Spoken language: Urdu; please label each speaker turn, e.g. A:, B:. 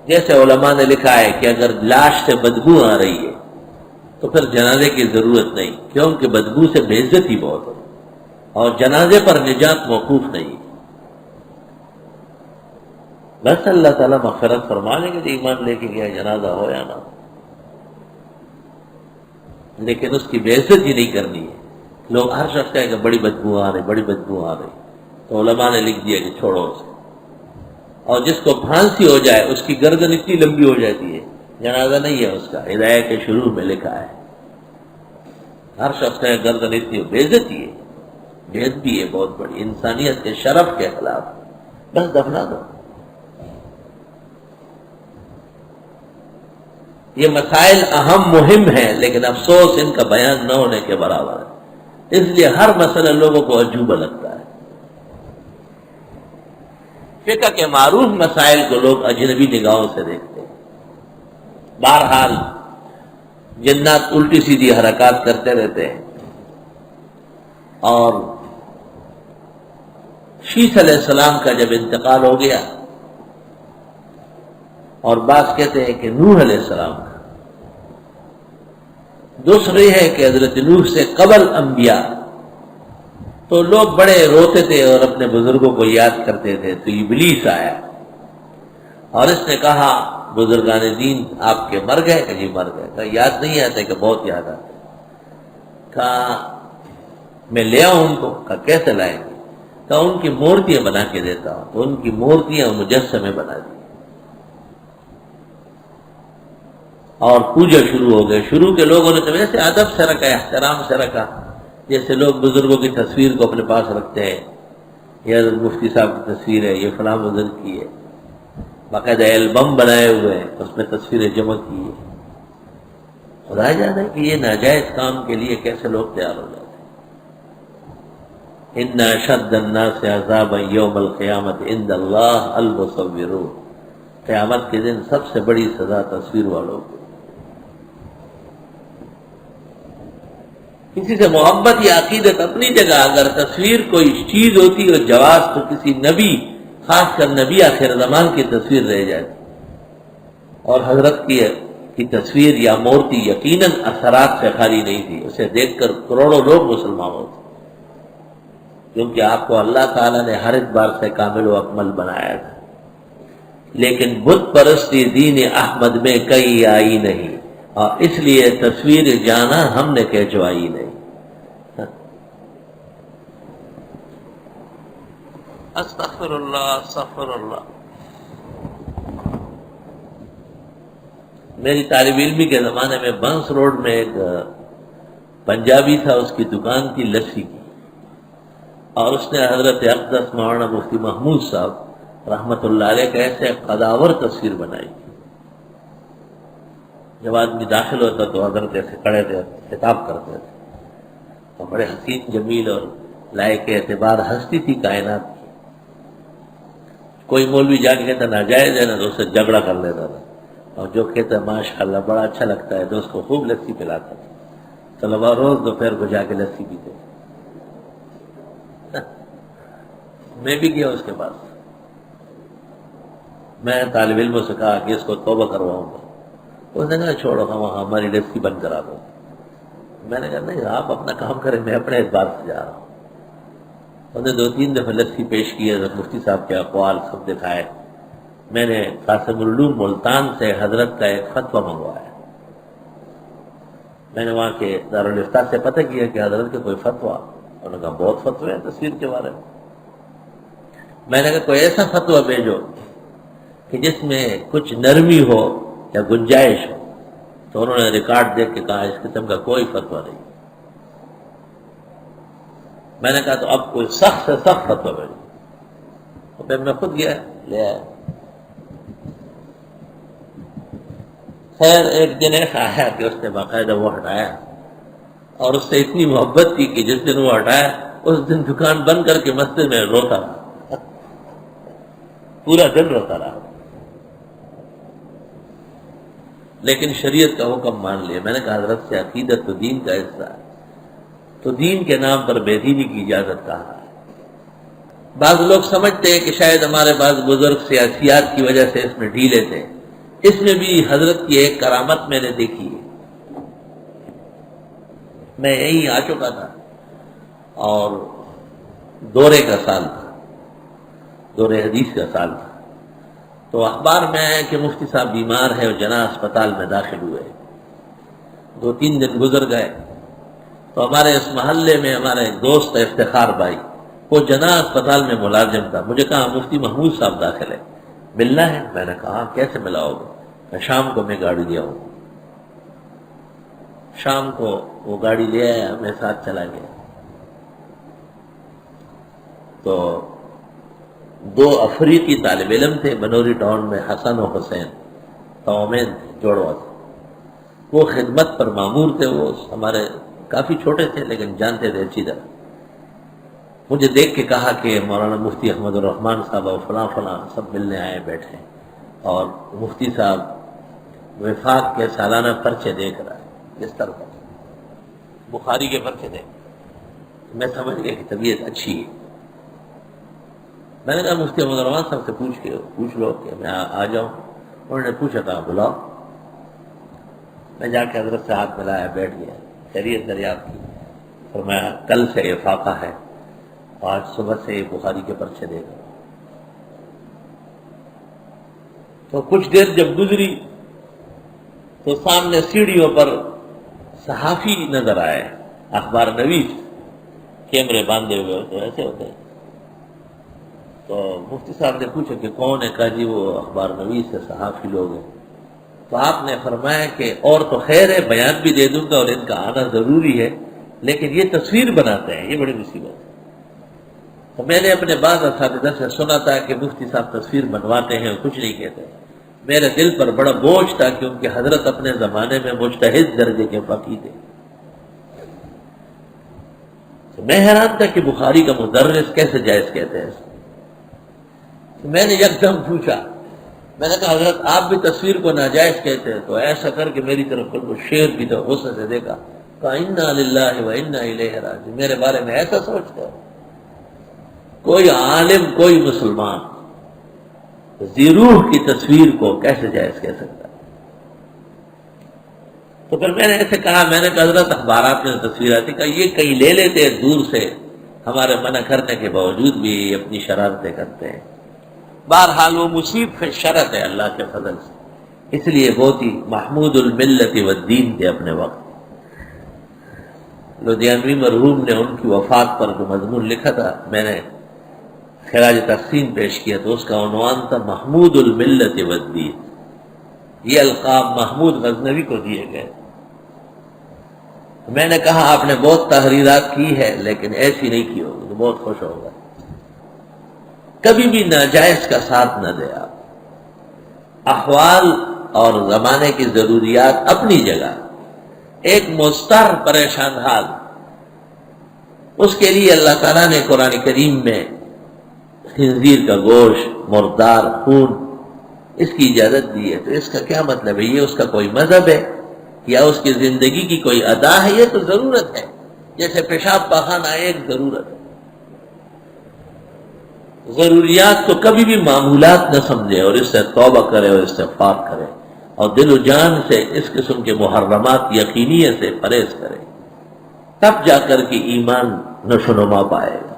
A: جیسے علماء نے لکھا ہے کہ اگر لاش سے بدبو آ رہی ہے تو پھر جنازے کی ضرورت نہیں، کیونکہ بدبو سے بے عزتی بہت ہے اور جنازے پر نجات موقوف نہیں۔ بس اللہ تعالیٰ مغفرت فرما لیں گے، ایمان لے کے گیا جنازہ ہو یا نہ ہو، لیکن اس کی بے عزتی نہیں کرنی ہے۔ لوگ ہر شخص کہے کہ بڑی بدبو آ رہی، بڑی بدبو آ رہی، تو علماء نے لکھ دیا کہ چھوڑو اسے۔ اور جس کو پھانسی ہو جائے اس کی گردن اتنی لمبی ہو جاتی ہے، جنازہ نہیں ہے اس کا، ہدایت کے شروع میں لکھا ہے۔ ہر شخص نے گردن اتنی بے عزتی ہے، بے ادبی ہے بہت بڑی، انسانیت کے شرف کے خلاف، بس دفنا دو۔ یہ مسائل اہم مہم ہیں، لیکن افسوس ان کا بیان نہ ہونے کے برابر ہے، اس لیے ہر مسئلہ لوگوں کو عجوبہ لگتا ہے۔ فقہ کے معروف مسائل کو لوگ اجنبی نگاہوں سے دیکھتے ہیں۔ بہرحال جنات الٹی سیدھی حرکات کرتے رہتے ہیں، اور شیث علیہ السلام کا جب انتقال ہو گیا، اور بعض کہتے ہیں کہ نوح علیہ السلام کا، دوسری ہے کہ حضرت نوح سے قبل انبیاء، تو لوگ بڑے روتے تھے اور اپنے بزرگوں کو یاد کرتے تھے، تو ابلیس آیا اور اس نے کہا بزرگان دین آپ کے مر گئے؟ کہ جی مر گئے۔ کہا یاد نہیں آتے؟ کہ بہت یاد آتے۔ کہا میں لے آؤں ان کو؟ کہا کیسے لائیں گے؟ کہا ان کی مورتیاں بنا کے دیتا ہوں۔ تو ان کی مورتیاں مجسمے بنا دی اور پوجا شروع ہو گئے۔ شروع کے لوگوں نے تو ویسے ادب سے رکھا، احترام سے رکھا، جیسے لوگ بزرگوں کی تصویر کو اپنے پاس رکھتے ہیں، یہ مفتی صاحب کی تصویر ہے، یہ فلاں بزرگ کی ہے، باقاعدہ البم بنائے ہوئے ہیں، اس میں تصویریں جمع کی ہے۔ خدا جانے کہ یہ ناجائز کام کے لیے کیسے لوگ تیار ہو جاتے ہیں۔ ان اشد الناس عذابا یوم القیامت عند اللہ المصورون، قیامت کے دن سب سے بڑی سزا تصویر والوں کو۔ کسی سے محبت یا عقیدت اپنی جگہ، اگر تصویر کوئی چیز ہوتی اور جواز تو کسی نبی، خاص کر نبی آخر زمان کی تصویر رہ جاتی، اور حضرت کی تصویر یا مورتی یقیناً اثرات سے خالی نہیں تھی، اسے دیکھ کر کروڑوں لوگ مسلمان ہوتے، کیونکہ آپ کو اللہ تعالیٰ نے ہر اعتبار سے کامل و اکمل بنایا تھا۔ لیکن بت پرستی دین احمد میں کئی آئی نہیں، اور اس لیے تصویر جانا ہم نے کھنچوائی نہیں۔ استغفر اللہ استغفر اللہ۔ میری طالب علمی کے زمانے میں بنس روڈ میں ایک پنجابی تھا، اس کی دکان تھی لسی کی، اور اس نے حضرت اقدس مولانا مفتی محمود صاحب رحمت اللہ علیہ کا ایسے قداور تصویر بنائی۔ جب آدمی داخل ہوتا تو حضرت ایسے کھڑے تھے، خطاب کرتے تھے، اور بڑے حسین جمیل اور لائق اعتبار ہستی تھی کائنات کی۔ کوئی مولوی جا کے کہتا ناجائز ہے نا، تو اس سے جھگڑا کر لیتا تھا، اور جو کہتا ماشاءاللہ بڑا اچھا لگتا ہے تو اس کو خوب لسی پلاتا تھا۔ طلبا روز دوپہر کو جا کے لسی پیتے تھے۔ میں بھی گیا اس کے پاس، میں طالب علموں سے کہا کہ اس کو توبہ کرواؤں گا، اس نے کہا چھوڑو وہاں ہماری لسی بند کرا دو۔ میں نے کہا نہیں آپ اپنا کام کریں، میں اپنے اعتبار سے جا رہا ہوں۔ انہوں نے 2-3 دفعہ لسی پیش کی، حضرت مفتی صاحب کے اقوال سب دکھائے۔ میں نے قاسم العلوم ملتان سے حضرت کا ایک فتویٰ منگوایا، میں نے وہاں کے دارالافتاء سے پتہ کیا کہ حضرت کے کوئی فتویٰ، انہوں نے کہا بہت فتوے ہیں تصویر کے بارے میں۔ میں نے کہا کوئی ایسا فتویٰ بھیجو کہ جس میں کچھ نرمی ہو یا گنجائش ہو، تو انہوں نے ریکارڈ دیکھ کے کہا اس قسم کا کوئی فتویٰ نہیں۔ میں نے کہا تو اب کوئی سخت سے سخت فتویٰ بھیجو، تو پھر میں خود گیا لے آیا۔ خیر ایک دن ایسا آیا کہ اس نے باقاعدہ وہ ہٹایا، اور اس سے اتنی محبت تھی کہ جس دن وہ ہٹایا اس دن دکان بند کر کے مسجد میں روتا رہا، پورا دن روتا رہا، لیکن شریعت کا حکم مان لیا۔ میں نے کہا حضرت سے عقیدت تو دین کا حصہ ہے، تو دین کے نام پر بے دینی کی اجازت کہاں ہے؟ بعض لوگ سمجھتے ہیں کہ شاید ہمارے بعض بزرگ سیاسیات کی وجہ سے اس میں ڈھیلے تھے، اس میں بھی حضرت کی ایک کرامت میں نے دیکھی ہے۔ میں یہیں آ چکا تھا اور دورے کا سال تھا، دورے حدیث کا سال تھا، تو اخبار میں آیا کہ مفتی صاحب بیمار ہے اور جناح اسپتال میں داخل ہوئے۔ 2-3 دن گزر گئے تو ہمارے اس محلے میں ہمارا ایک دوست ہے افتخار بھائی، وہ جناح اسپتال میں ملازم تھا، مجھے کہا مفتی محمود صاحب داخل ہے، ملنا ہے؟ میں نے کہا کیسے ملاؤ گے؟ میں شام کو میں گاڑی لے آؤں۔ شام کو وہ گاڑی لے آیا، میں ساتھ چلا گیا تو 2 افریقی طالب علم تھے بنوری ٹاؤن میں، حسن و حسین تومین جوڑوا تھے، وہ خدمت پر مامور تھے، وہ ہمارے کافی چھوٹے تھے لیکن جانتے تھے اچھی طرح۔ مجھے دیکھ کے کہا کہ مولانا مفتی احمد الرحمان صاحب اور فلاں فلاں سب ملنے آئے بیٹھے، اور مفتی صاحب وفاق کے سالانہ پرچے دیکھ رہا ہے، اس طرح بخاری کے پرچے دیکھ، میں سمجھ گیا کہ طبیعت اچھی ہے۔ میں نے کہا مفتی احمد الرحمان صاحب سے پوچھ لو کہ میں آ جاؤں۔ انہوں نے پوچھا، کہا بلاؤ۔ میں جا کے حضرت سے ہاتھ ملایا، بیٹھ گیا، خیریت دریافت کی، فرمایا کل سے یہ فاقہ ہے، آج صبح سے یہ بخاری کے پرچے دے گا۔ تو کچھ دیر جب گزری تو سامنے سیڑھیوں پر صحافی نظر آئے، اخبار نویس، کیمرے باندھے ہوئے ہوتے ایسے ہوتے ہیں۔ تو مفتی صاحب نے پوچھا کہ کون ہے؟ کہا جی وہ اخبار نویس ہے، صحافی لوگ ہیں۔ تو آپ نے فرمایا کہ اور تو خیر ہے، بیان بھی دے دوں گا اور ان کا آنا ضروری ہے، لیکن یہ تصویر بناتے ہیں، یہ بڑی مصیبت ہے۔ تو میں نے اپنے بعض اساتذہ سے سنا تھا کہ مفتی صاحب تصویر بنواتے ہیں اور کچھ نہیں کہتے۔ میرے دل پر بڑا بوجھ تھا کہ ان کے حضرت اپنے زمانے میں مجتہد درجے کے فقیہ تھے۔ تو میں حیران تھا کہ بخاری کا مدرس کیسے جائز کہتے ہیں۔ تو میں نے یکدم پوچھا، میں نے کہا حضرت آپ بھی تصویر کو ناجائز کہتے ہیں؟ تو ایسا کر کے میری طرف کو شیر کی طرف غصے سے دیکھا، کہا انا للہ و انا الیہ راجعون، میرے بارے میں ایسا سوچتے ہو؟ کوئی عالم، کوئی مسلمان ذی روح کی تصویر کو کیسے جائز کہہ سکتا ہے؟ تو پھر میں نے ایسے کہا، میں نے کہا حضرت اخبارات میں تصویر آتی، کہا یہ کہیں لے لیتے ہیں دور سے، ہمارے منع کرنے کے باوجود بھی اپنی شرارتیں کرتے ہیں۔ بہرحال وہ مصیب فی شرط ہے اللہ کے فضل سے، اس لیے بہت ہی محمود الملت والدین تھے اپنے وقت۔ لدھیانوی مرحوم نے ان کی وفات پر جو مضمون لکھا تھا، میں نے خراج تحسین پیش کیا، تو اس کا عنوان تھا محمود الملت والدین۔ یہ القاب محمود غزنوی کو دیے گئے۔ میں نے کہا آپ نے بہت تحریرات کی ہے لیکن ایسی نہیں کی ہوگی، تو بہت خوش ہوگا۔ کبھی بھی ناجائز کا ساتھ نہ دے آپ۔ احوال اور زمانے کی ضروریات اپنی جگہ، ایک مضطر پریشان حال، اس کے لیے اللہ تعالیٰ نے قرآن کریم میں خنزیر کا گوشت، مردار، خون، اس کی اجازت دی ہے۔ تو اس کا کیا مطلب ہے؟ یہ اس کا کوئی مذہب ہے یا اس کی زندگی کی کوئی ادا ہے؟ یہ تو ضرورت ہے، جیسے پیشاب پاخانہ ایک ضرورت ہے۔ ضروریات کو کبھی بھی معمولات نہ سمجھے اور اس سے توبہ کرے اور استغفار کرے اور دل و جان سے اس قسم کے محرمات یقینیت سے پرہیز کرے، تب جا کر کے ایمان نشو و نما پائے گا۔